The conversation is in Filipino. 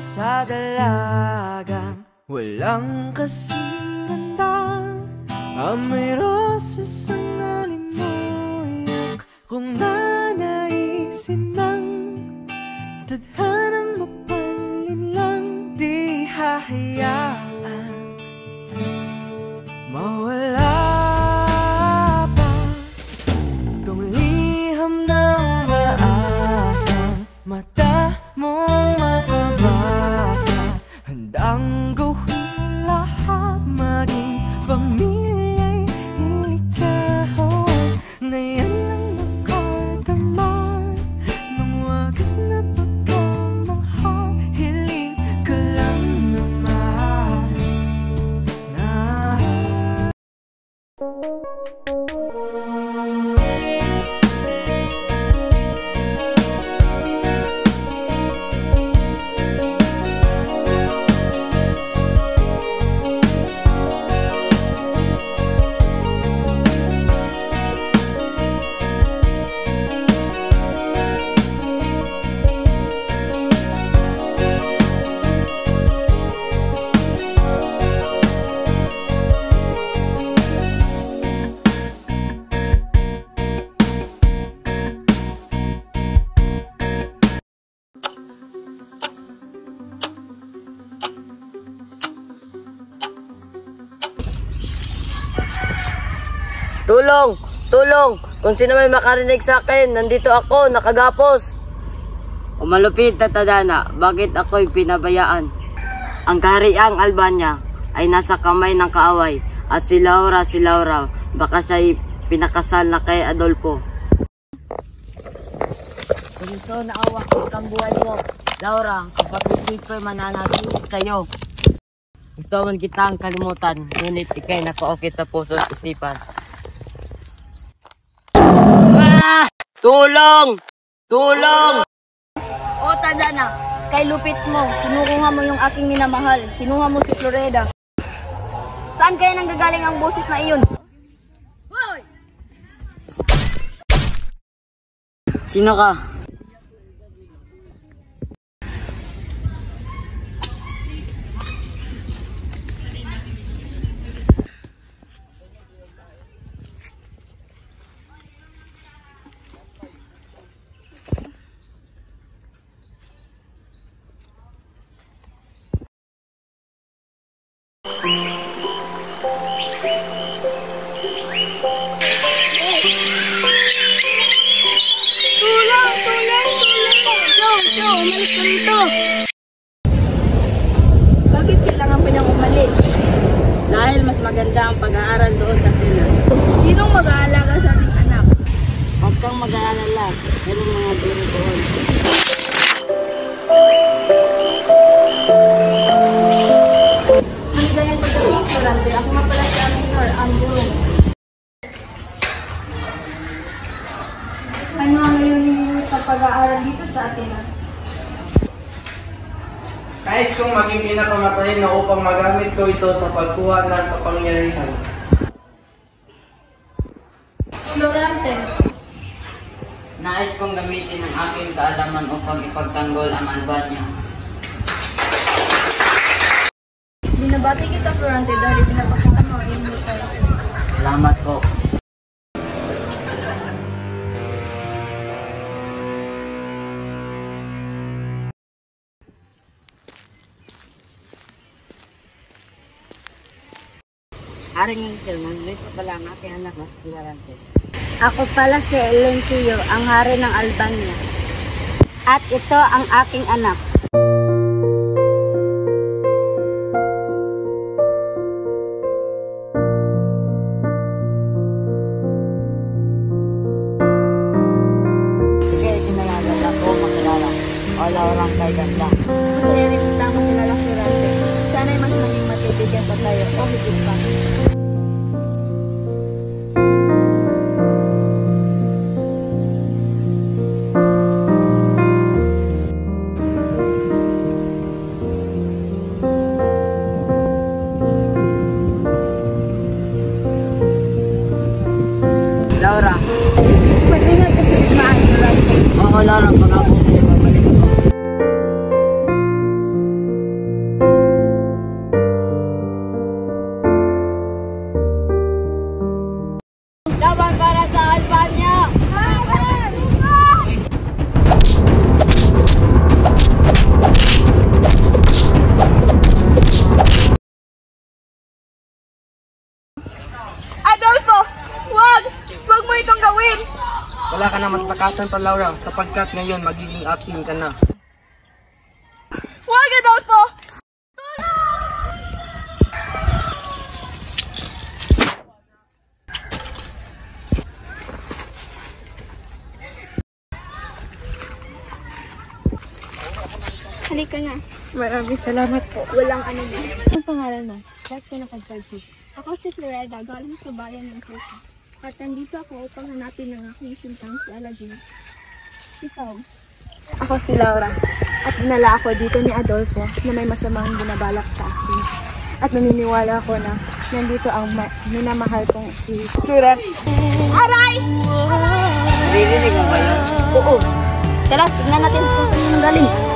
sa dalagang walang kasing ganda. Amoy rosas ang nalimoy kung nanaisin ng tadhanang mapalin lang. Di hahayaan mawala pa tong liham na umaasang mata mong mapabasa. Handang gawin lahat, maging pamilya'y iligawan. Ngayon lang nakadama ng wagas na pagkamahal. Hiling ka lang naman na Tulong! Tulong! Kung sino may makarinig sa akin, nandito ako, nakagapos. O malupit na tadhana, bakit ako'y pinabayaan? Ang kahariang Albania ay nasa kamay ng kaaway. At si Laura, baka siya'y pinakasal na kay Adolfo. Ganito naawa ang buhay mo. Laura, kapatid ko'y mananatili sa'yo. Gusto man kitang kalimutan, ngunit ikay nakaukit sa puso at isipan. Tulong! Tulong! O tadhana, kay lupit mo, kinukuha mo yung aking minamahal. Kinuha mo si Floreda. Saan kaya nanggagaling ang boses na iyon? Sino ka? Umalis ka rito! Bakit kailangan pa niyang umalis? Dahil mas maganda ang pag-aaral doon sa Atenas. Sinong mag-aalaga sa ating anak? Huwag kang mag-aalala. Meron mga guro doon. Maligayang pagdating, Florante. Ako nga pala si Aminor, ang guro. Ano ang layunin niyo sa pag-aaral dito sa Atenas? nais kong maging pinakamatayin na upang magamit ko ito sa pagkuha ng kapangyarihan. Florante. Nais kong gamitin ang aking kaalaman upang ipagtanggol ang Albania. Binabati kita, Florante, dahil pinapakita mo ang iyong sa'yo. Salamat po. Haring Intel, nandito pala ang aking anak na si Florante. Ako pala si Elencio, ang hari ng Albania. At ito ang aking anak. Sige, kinalala ko makilala. Wala orang kay ganda. Masaya rin kita makilala, Florante. Sana'y mas maging matibigyan pa tayo o higit pa. Laura. Mag-ingat ka sa igmaan, Florante. Oo, Laura. Pag-ako sa'yo, pabalik ako. Wala ka na matakasan pa, Laura, sapagkat ngayon magiging akin ka na. Huwag, Adolfo! Halika na. Maraming salamat po. Walang ano din. Anong pangalan mo? Bakit ka nakapagpagpag? Ako si Florida, galing sa bayan ng Quezon. At nandito ako upang hanapin ang aking sintang si Aladdin. Ikaw? Ako si Laura. At dinala ako dito ni Adolfo na may masamang binabalak sa akin. At naniniwala ako na nandito ang minamahal kong si Florent. Aray! Naririnig mo ba yun? Oo. Tara, tignan natin kung saan yung galing.